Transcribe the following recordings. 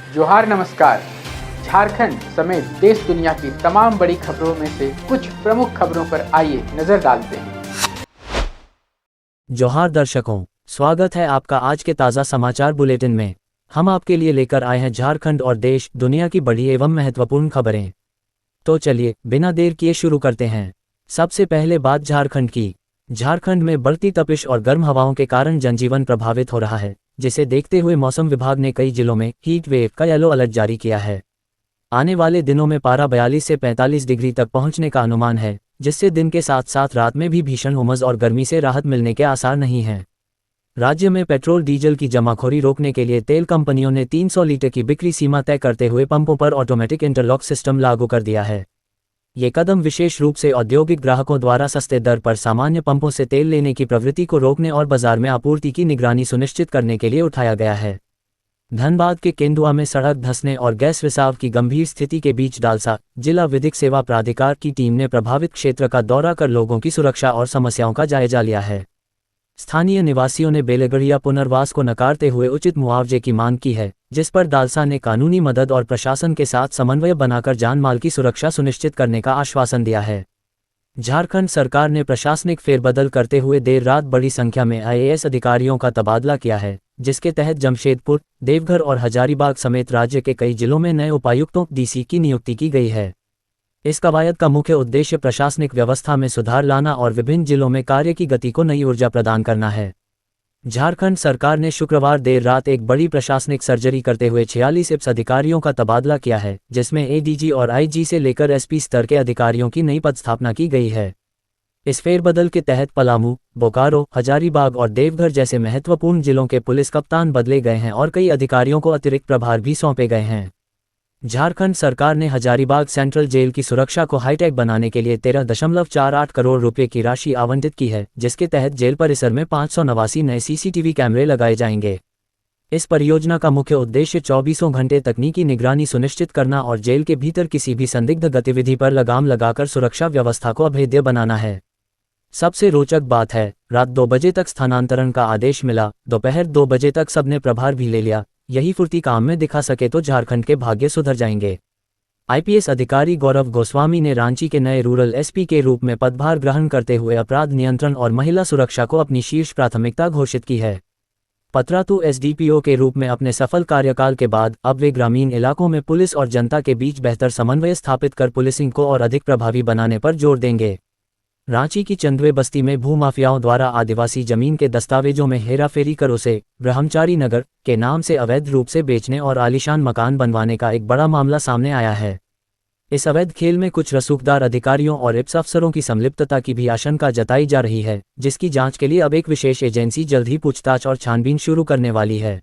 जोहार नमस्कार। झारखंड समेत देश दुनिया की तमाम बड़ी खबरों में से कुछ प्रमुख खबरों पर आइए नजर डालते हैं। जोहार दर्शकों, स्वागत है आपका आज के ताज़ा समाचार बुलेटिन में। हम आपके लिए लेकर आए हैं झारखंड और देश दुनिया की बड़ी एवं महत्वपूर्ण खबरें। तो चलिए बिना देर किए शुरू करते हैं। सबसे पहले बात झारखंड की। झारखंड में बढ़ती तपिश और गर्म हवाओं के कारण जनजीवन प्रभावित हो रहा है, जिसे देखते हुए मौसम विभाग ने कई जिलों में हीट वेव का येलो अलर्ट जारी किया है। आने वाले दिनों में पारा 42 से 45 डिग्री तक पहुंचने का अनुमान है, जिससे दिन के साथ साथ रात में भी भीषण उमस और गर्मी से राहत मिलने के आसार नहीं हैं। राज्य में पेट्रोल डीजल की जमाखोरी रोकने के लिए तेल कंपनियों ने 300 लीटर की बिक्री सीमा तय करते हुए पंपों पर ऑटोमेटिक इंटरलॉक सिस्टम लागू कर दिया है। ये कदम विशेष रूप से औद्योगिक ग्राहकों द्वारा सस्ते दर पर सामान्य पंपों से तेल लेने की प्रवृत्ति को रोकने और बाजार में आपूर्ति की निगरानी सुनिश्चित करने के लिए उठाया गया है। धनबाद के केंदुआ में सड़क धंसने और गैस रिसाव की गंभीर स्थिति के बीच डालसा जिला विधिक सेवा प्राधिकार की टीम ने प्रभावित क्षेत्र का दौरा कर लोगों की सुरक्षा और समस्याओं का जायजा लिया है। स्थानीय निवासियों ने बेलगढ़िया पुनर्वास को नकारते हुए उचित मुआवजे की मांग की है, जिस पर दालसा ने कानूनी मदद और प्रशासन के साथ समन्वय बनाकर जान माल की सुरक्षा सुनिश्चित करने का आश्वासन दिया है। झारखंड सरकार ने प्रशासनिक फेरबदल करते हुए देर रात बड़ी संख्या में आईएएस अधिकारियों का तबादला किया है, जिसके तहत जमशेदपुर, देवघर और हजारीबाग समेत राज्य के कई जिलों में नए उपायुक्तों डीसी की नियुक्ति की गई है। इस कवायद का मुख्य उद्देश्य प्रशासनिक व्यवस्था में सुधार लाना और विभिन्न जिलों में कार्य की गति को नई ऊर्जा प्रदान करना है। झारखंड सरकार ने शुक्रवार देर रात एक बड़ी प्रशासनिक सर्जरी करते हुए 46 IPS अधिकारियों का तबादला किया है, जिसमें एडीजी और आईजी से लेकर एसपी स्तर के अधिकारियों की नई पदस्थापना की गई है। इस फेरबदल के तहत पलामू, बोकारो, हजारीबाग और देवघर जैसे महत्वपूर्ण जिलों के पुलिस कप्तान बदले गए हैं और कई अधिकारियों को अतिरिक्त प्रभार भी सौंपे गए हैं। झारखंड सरकार ने हजारीबाग सेंट्रल जेल की सुरक्षा को हाईटेक बनाने के लिए 13.48 करोड़ रुपए की राशि आवंटित की है, जिसके तहत जेल परिसर में 589 नए सीसीटीवी कैमरे लगाए जाएंगे। इस परियोजना का मुख्य उद्देश्य 24 घंटे तकनीकी निगरानी सुनिश्चित करना और जेल के भीतर किसी भी संदिग्ध गतिविधि पर लगाम लगाकर सुरक्षा व्यवस्था को अभेद्य बनाना है। सबसे रोचक बात है, रात 2 बजे तक स्थानांतरण का आदेश मिला, दोपहर 2 बजे तक सबने प्रभार भी ले लिया। यही फुर्ती काम में दिखा सके तो झारखंड के भाग्य सुधर जाएंगे। आईपीएस अधिकारी गौरव गोस्वामी ने रांची के नए रूरल एसपी के रूप में पदभार ग्रहण करते हुए अपराध नियंत्रण और महिला सुरक्षा को अपनी शीर्ष प्राथमिकता घोषित की है। पतरातू एसडीपीओ के रूप में अपने सफल कार्यकाल के बाद अब वे ग्रामीण इलाकों में पुलिस और जनता के बीच बेहतर समन्वय स्थापित कर पुलिसिंग को और अधिक प्रभावी बनाने पर जोर देंगे। रांची की चंदवे बस्ती में भूमाफियाओं द्वारा आदिवासी जमीन के दस्तावेजों में हेराफेरी कर उसे ब्रह्मचारी नगर के नाम से अवैध रूप से बेचने और आलीशान मकान बनवाने का एक बड़ा मामला सामने आया है। इस अवैध खेल में कुछ रसूखदार अधिकारियों और IPS अफसरों की संलिप्तता की भी आशंका जताई जा रही है, जिसकी जांच के लिए अब एक विशेष एजेंसी जल्द ही पूछताछ और छानबीन शुरू करने वाली है।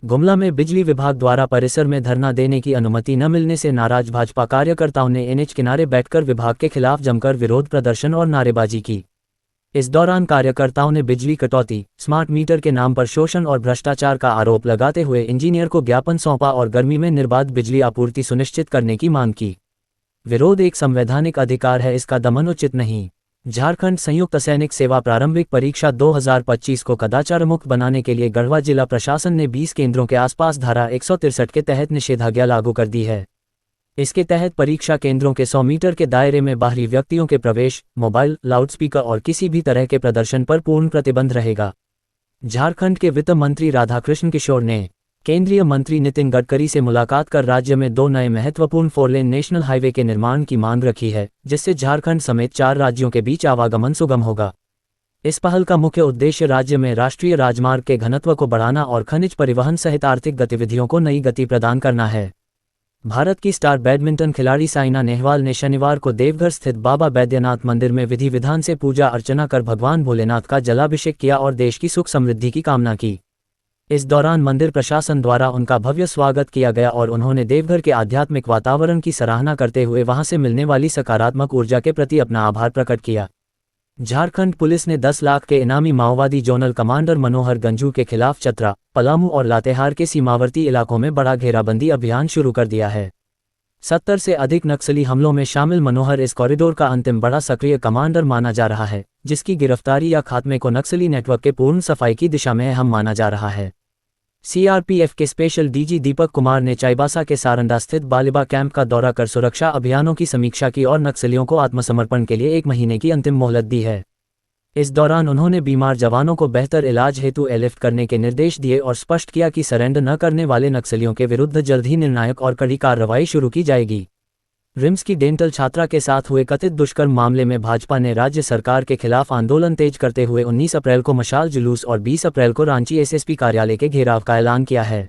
गुमला में बिजली विभाग द्वारा परिसर में धरना देने की अनुमति न मिलने से नाराज भाजपा कार्यकर्ताओं ने एनएच किनारे बैठकर विभाग के खिलाफ जमकर विरोध प्रदर्शन और नारेबाजी की। इस दौरान कार्यकर्ताओं ने बिजली कटौती, स्मार्ट मीटर के नाम पर शोषण और भ्रष्टाचार का आरोप लगाते हुए इंजीनियर को ज्ञापन सौंपा और गर्मी में निर्बाध बिजली आपूर्ति सुनिश्चित करने की मांग की। विरोध एक संवैधानिक अधिकार है, इसका दमन उचित नहीं। झारखंड संयुक्त सैनिक सेवा प्रारंभिक परीक्षा 2025 को कदाचार मुक्त बनाने के लिए गढ़वा जिला प्रशासन ने 20 केंद्रों के आसपास धारा 163 के तहत निषेधाज्ञा लागू कर दी है। इसके तहत परीक्षा केंद्रों के 100 मीटर के दायरे में बाहरी व्यक्तियों के प्रवेश, मोबाइल, लाउडस्पीकर और किसी भी तरह के प्रदर्शन पर पूर्ण प्रतिबंध रहेगा। झारखंड के वित्त मंत्री राधाकृष्ण किशोर ने केंद्रीय मंत्री नितिन गडकरी से मुलाकात कर राज्य में 2 नए महत्वपूर्ण 4 लेन नेशनल हाईवे के निर्माण की मांग रखी है, जिससे झारखंड समेत 4 राज्यों के बीच आवागमन सुगम होगा। इस पहल का मुख्य उद्देश्य राज्य में राष्ट्रीय राजमार्ग के घनत्व को बढ़ाना और खनिज परिवहन सहित आर्थिक गतिविधियों को नई गति प्रदान करना है। भारत की स्टार बैडमिंटन खिलाड़ी साइना नेहवाल ने शनिवार को देवघर स्थित बाबा बैद्यनाथ मंदिर में विधि विधान से पूजा अर्चना कर भगवान भोलेनाथ का जलाभिषेक किया और देश की सुख समृद्धि की कामना की। इस दौरान मंदिर प्रशासन द्वारा उनका भव्य स्वागत किया गया और उन्होंने देवघर के आध्यात्मिक वातावरण की सराहना करते हुए वहां से मिलने वाली सकारात्मक ऊर्जा के प्रति अपना आभार प्रकट किया। झारखंड पुलिस ने 10 लाख के इनामी माओवादी जोनल कमांडर मनोहर गंजू के खिलाफ चतरा, पलामू और लातेहार के सीमावर्ती इलाकों में बड़ा घेराबंदी अभियान शुरू कर दिया है। 70 से अधिक नक्सली हमलों में शामिल मनोहर इस कॉरिडोर का अंतिम बड़ा सक्रिय कमांडर माना जा रहा है, जिसकी गिरफ्तारी या खात्मे को नक्सली नेटवर्क के पूर्ण सफाई की दिशा में अहम माना जा रहा है। सीआरपीएफ के स्पेशल डीजी दीपक कुमार ने चाईबासा के सारंडा स्थित बालिबा कैंप का दौरा कर सुरक्षा अभियानों की समीक्षा की और नक्सलियों को आत्मसमर्पण के लिए 1 महीने की अंतिम मोहलत दी है। इस दौरान उन्होंने बीमार जवानों को बेहतर इलाज हेतु एयरलिफ्ट करने के निर्देश दिए और स्पष्ट किया कि सरेंडर न करने वाले नक्सलियों के विरुद्ध जल्द ही निर्णायक और कड़ी कार्रवाई शुरू की जाएगी। रिम्स की डेंटल छात्रा के साथ हुए कथित दुष्कर्म मामले में भाजपा ने राज्य सरकार के खिलाफ आंदोलन तेज करते हुए 19 अप्रैल को मशाल जुलूस और 20 अप्रैल को रांची एसएसपी कार्यालय के घेराव का ऐलान किया है।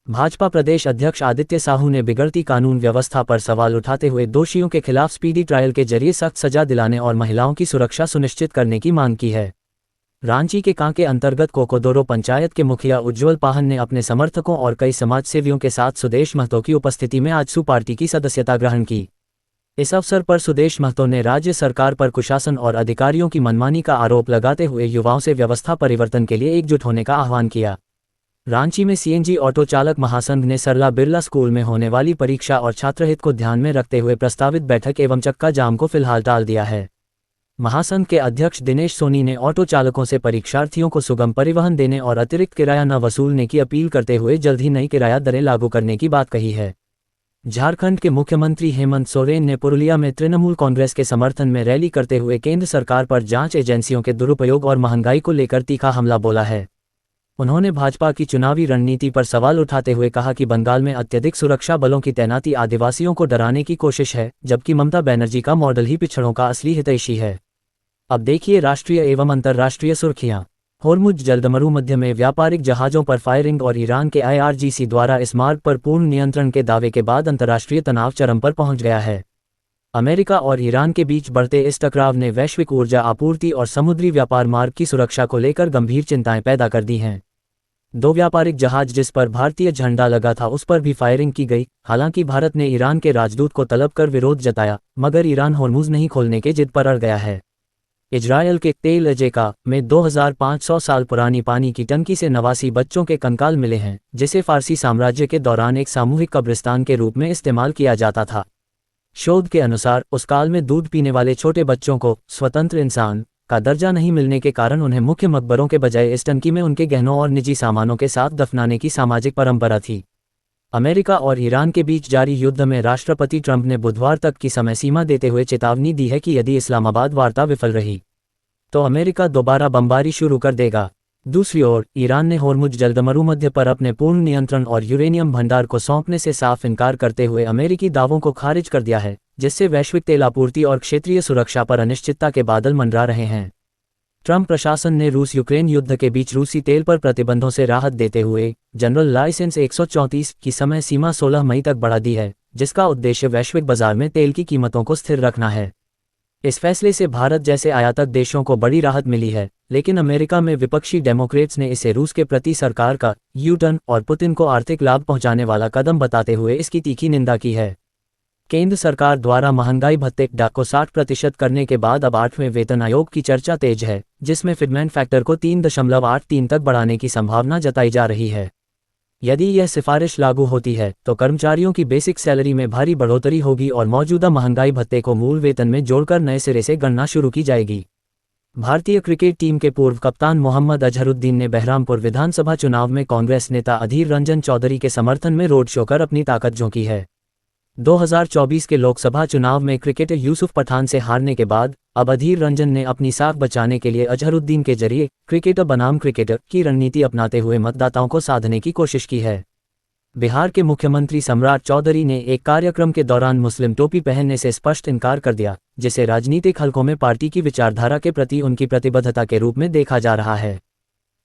भाजपा प्रदेश अध्यक्ष आदित्य साहू ने बिगड़ती कानून व्यवस्था पर सवाल उठाते हुए दोषियों के खिलाफ स्पीडी ट्रायल के जरिए सख्त सजा दिलाने और महिलाओं की सुरक्षा सुनिश्चित करने की मांग की है। रांची के कांके अंतर्गत कोकोदोरो पंचायत के मुखिया उज्ज्वल पाहन ने अपने समर्थकों और कई समाजसेवियों के साथ सुदेश महतो की उपस्थिति में आजसू पार्टी की सदस्यता ग्रहण की। इस अवसर पर सुदेश महतो ने राज्य सरकार पर कुशासन और अधिकारियों की मनमानी का आरोप लगाते हुए युवाओं से व्यवस्था परिवर्तन के लिए एकजुट होने का आह्वान किया। रांची में सीएनजी ऑटो चालक महासंघ ने सरला बिरला स्कूल में होने वाली परीक्षा और छात्रहित को ध्यान में रखते हुए प्रस्तावित बैठक एवं चक्का जाम को फिलहाल टाल दिया है। महासंघ के अध्यक्ष दिनेश सोनी ने ऑटो चालकों से परीक्षार्थियों को सुगम परिवहन देने और अतिरिक्त किराया न वसूलने की अपील करते हुए जल्द ही नई किराया दरें लागू करने की बात कही है। झारखंड के मुख्यमंत्री हेमंत सोरेन ने पुरुलिया में तृणमूल कांग्रेस के समर्थन में रैली करते हुए केंद्र सरकार पर जांच एजेंसियों के दुरुपयोग और महंगाई को लेकर तीखा हमला बोला है। उन्होंने भाजपा की चुनावी रणनीति पर सवाल उठाते हुए कहा कि बंगाल में अत्यधिक सुरक्षा बलों की तैनाती आदिवासियों को डराने की कोशिश है, जबकि ममता बनर्जी का मॉडल ही पिछड़ों का असली हितैषी है। अब देखिए राष्ट्रीय एवं अंतर्राष्ट्रीय सुर्खियां। होर्मुज जलदमरू मध्य में व्यापारिक जहाजों पर फायरिंग और ईरान के आईआरजीसी द्वारा इस मार्ग पर पूर्ण नियंत्रण के दावे के बाद अंतर्राष्ट्रीय तनाव चरम पर पहुंच गया है। अमेरिका और ईरान के बीच बढ़ते इस टकराव ने वैश्विक ऊर्जा आपूर्ति और समुद्री व्यापार मार्ग की सुरक्षा को लेकर गंभीर चिंताएं पैदा कर दी हैं। 2 व्यापारिक जहाज जिस पर भारतीय झंडा लगा था उस पर भी फायरिंग की गई। हालांकि भारत ने ईरान के राजदूत को तलब कर विरोध जताया, मगर ईरान होर्मुज नहीं खोलने के जिद पर अड़ गया है। इजरायल के तेल अजेका में 2500 साल पुरानी पानी की टंकी से 89 बच्चों के कंकाल मिले हैं, जिसे फारसी साम्राज्य के दौरान एक सामूहिक कब्रिस्तान के रूप में इस्तेमाल किया जाता था। शोध के अनुसार उस काल में दूध पीने वाले छोटे बच्चों को स्वतंत्र इंसान का दर्जा नहीं मिलने के कारण उन्हें मुख्य मकबरों के बजाय इस टंकी में उनके गहनों और निजी सामानों के साथ दफनाने की सामाजिक परंपरा थी। अमेरिका और ईरान के बीच जारी युद्ध में राष्ट्रपति ट्रंप ने बुधवार तक की समय सीमा देते हुए चेतावनी दी है कि यदि इस्लामाबाद वार्ता विफल रही तो अमेरिका दोबारा बमबारी शुरू कर देगा। दूसरी ओर ईरान ने होर्मुज जलदमरू मध्य पर अपने पूर्ण नियंत्रण और यूरेनियम भंडार को सौंपने से साफ इनकार करते हुए अमेरिकी दावों को खारिज कर दिया है, जिससे वैश्विक तेल आपूर्ति और क्षेत्रीय सुरक्षा पर अनिश्चितता के बादल मंडरा रहे हैं। ट्रंप प्रशासन ने रूस यूक्रेन युद्ध के बीच रूसी तेल पर प्रतिबंधों से राहत देते हुए जनरल लाइसेंस 134 की समय सीमा 16 मई तक बढ़ा दी है, जिसका उद्देश्य वैश्विक बाजार में तेल की कीमतों को स्थिर रखना है। इस फैसले से भारत जैसे आयातक देशों को बड़ी राहत मिली है, लेकिन अमेरिका में विपक्षी डेमोक्रेट्स ने इसे रूस के प्रति सरकार का यू टर्न और पुतिन को आर्थिक लाभ पहुंचाने वाला कदम बताते हुए इसकी तीखी निंदा की है। केंद्र सरकार द्वारा महंगाई भत्ते को 60% करने के बाद अब 8वें वेतन आयोग की चर्चा तेज है, जिसमें फिटमेंट फैक्टर को 3.83 तक बढ़ाने की संभावना जताई जा रही है। यदि यह सिफारिश लागू होती है तो कर्मचारियों की बेसिक सैलरी में भारी बढ़ोतरी होगी और मौजूदा महंगाई भत्ते को मूल वेतन में जोड़कर नए सिरे से गणना शुरू की जाएगी। भारतीय क्रिकेट टीम के पूर्व कप्तान मोहम्मद अजहरुद्दीन ने बहरामपुर विधानसभा चुनाव में कांग्रेस नेता अधीर रंजन चौधरी के समर्थन में रोड शो कर अपनी ताकत झोंकी है। 2024 के लोकसभा चुनाव में क्रिकेटर यूसुफ पठान से हारने के बाद अब अधीर रंजन ने अपनी साख बचाने के लिए अजहरुद्दीन के जरिए क्रिकेटर बनाम क्रिकेटर की रणनीति अपनाते हुए मतदाताओं को साधने की कोशिश की है। बिहार के मुख्यमंत्री सम्राट चौधरी ने एक कार्यक्रम के दौरान मुस्लिम टोपी पहनने से स्पष्ट इनकार कर दिया, जिसे राजनीतिक हलकों में पार्टी की विचारधारा के प्रति उनकी प्रतिबद्धता के रूप में देखा जा रहा है।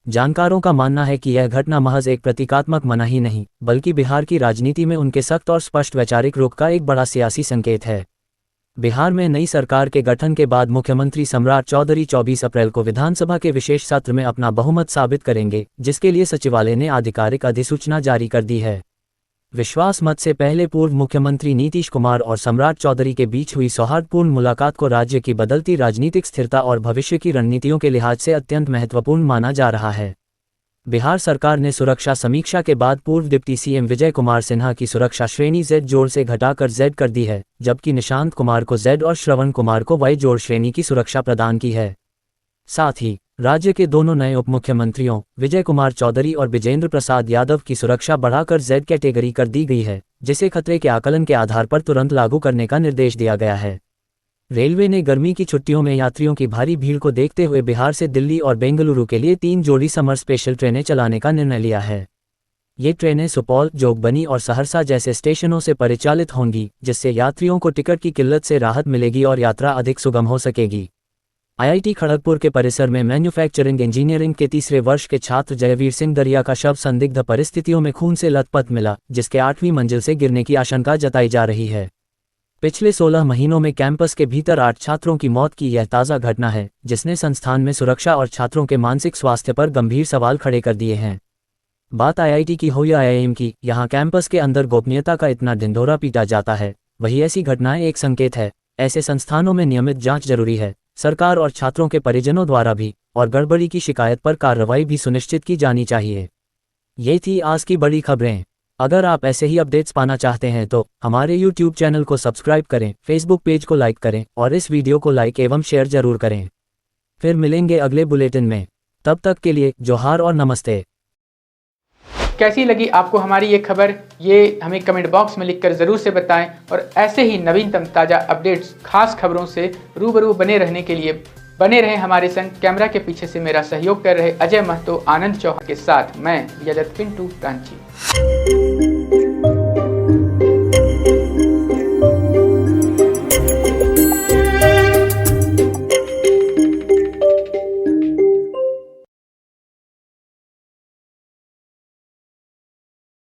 जानकारों का मानना है कि यह घटना महज एक प्रतीकात्मक मनाही नहीं, बल्कि बिहार की राजनीति में उनके सख्त और स्पष्ट वैचारिक रुख का एक बड़ा सियासी संकेत है। बिहार में नई सरकार के गठन के बाद मुख्यमंत्री सम्राट चौधरी 24 अप्रैल को विधानसभा के विशेष सत्र में अपना बहुमत साबित करेंगे, जिसके लिए सचिवालय ने आधिकारिक अधिसूचना जारी कर दी है। विश्वास मत से पहले पूर्व मुख्यमंत्री नीतीश कुमार और सम्राट चौधरी के बीच हुई सौहार्दपूर्ण मुलाकात को राज्य की बदलती राजनीतिक स्थिरता और भविष्य की रणनीतियों के लिहाज से अत्यंत महत्वपूर्ण माना जा रहा है। बिहार सरकार ने सुरक्षा समीक्षा के बाद पूर्व डिप्टी सीएम विजय कुमार सिन्हा की सुरक्षा श्रेणी Z जोड़ से घटाकर Z कर दी है, जबकि निशांत कुमार को Z और श्रवण कुमार को Y जोड़ श्रेणी की सुरक्षा प्रदान की है। साथ ही राज्य के दोनों नए उप मुख्यमंत्रियों विजय कुमार चौधरी और विजेंद्र प्रसाद यादव की सुरक्षा बढ़ाकर Z कैटेगरी कर दी गई है, जिसे खतरे के आकलन के आधार पर तुरंत लागू करने का निर्देश दिया गया है। रेलवे ने गर्मी की छुट्टियों में यात्रियों की भारी भीड़ को देखते हुए बिहार से दिल्ली और बेंगलुरु के लिए 3 जोड़ी समर स्पेशल ट्रेनें चलाने का निर्णय लिया है। ये ट्रेनें सुपौल, जोगबनी और सहरसा जैसे स्टेशनों से परिचालित होंगी, जिससे यात्रियों को टिकट की किल्लत से राहत मिलेगी और यात्रा अधिक सुगम हो सकेगी। IIT खड़गपुर के परिसर में मैन्युफैक्चरिंग इंजीनियरिंग के तीसरे वर्ष के छात्र जयवीर सिंह दरिया का शव संदिग्ध परिस्थितियों में खून से लथपथ मिला, जिसके 8वीं मंजिल से गिरने की आशंका जताई जा रही है। पिछले 16 महीनों में कैंपस के भीतर 8 छात्रों की मौत की यह ताज़ा घटना है, जिसने संस्थान में सुरक्षा और छात्रों के मानसिक स्वास्थ्य पर गंभीर सवाल खड़े कर दिए हैं। बात IIT की हो या IIM की, यहाँ कैंपस के अंदर गोपनीयता का इतना ढिंढोरा पीटा जाता है। वही ऐसी घटनाएं एक संकेत है। ऐसे संस्थानों में नियमित जांच जरूरी है। सरकार और छात्रों के परिजनों द्वारा भी और गड़बड़ी की शिकायत पर कार्रवाई भी सुनिश्चित की जानी चाहिए। ये थी आज की बड़ी खबरें। अगर आप ऐसे ही अपडेट्स पाना चाहते हैं तो हमारे YouTube चैनल को सब्सक्राइब करें, Facebook पेज को लाइक करें और इस वीडियो को लाइक एवं शेयर जरूर करें। फिर मिलेंगे अगले बुलेटिन में। तब तक के लिए जोहार और नमस्ते। कैसी लगी आपको हमारी ये खबर, ये हमें कमेंट बॉक्स में लिखकर ज़रूर से बताएं और ऐसे ही नवीनतम ताज़ा अपडेट्स, खास खबरों से रूबरू बने रहने के लिए बने रहें हमारे संग। कैमरा के पीछे से मेरा सहयोग कर रहे अजय महतो, आनंद चौहान के साथ मैं यजत पिंटू रांची।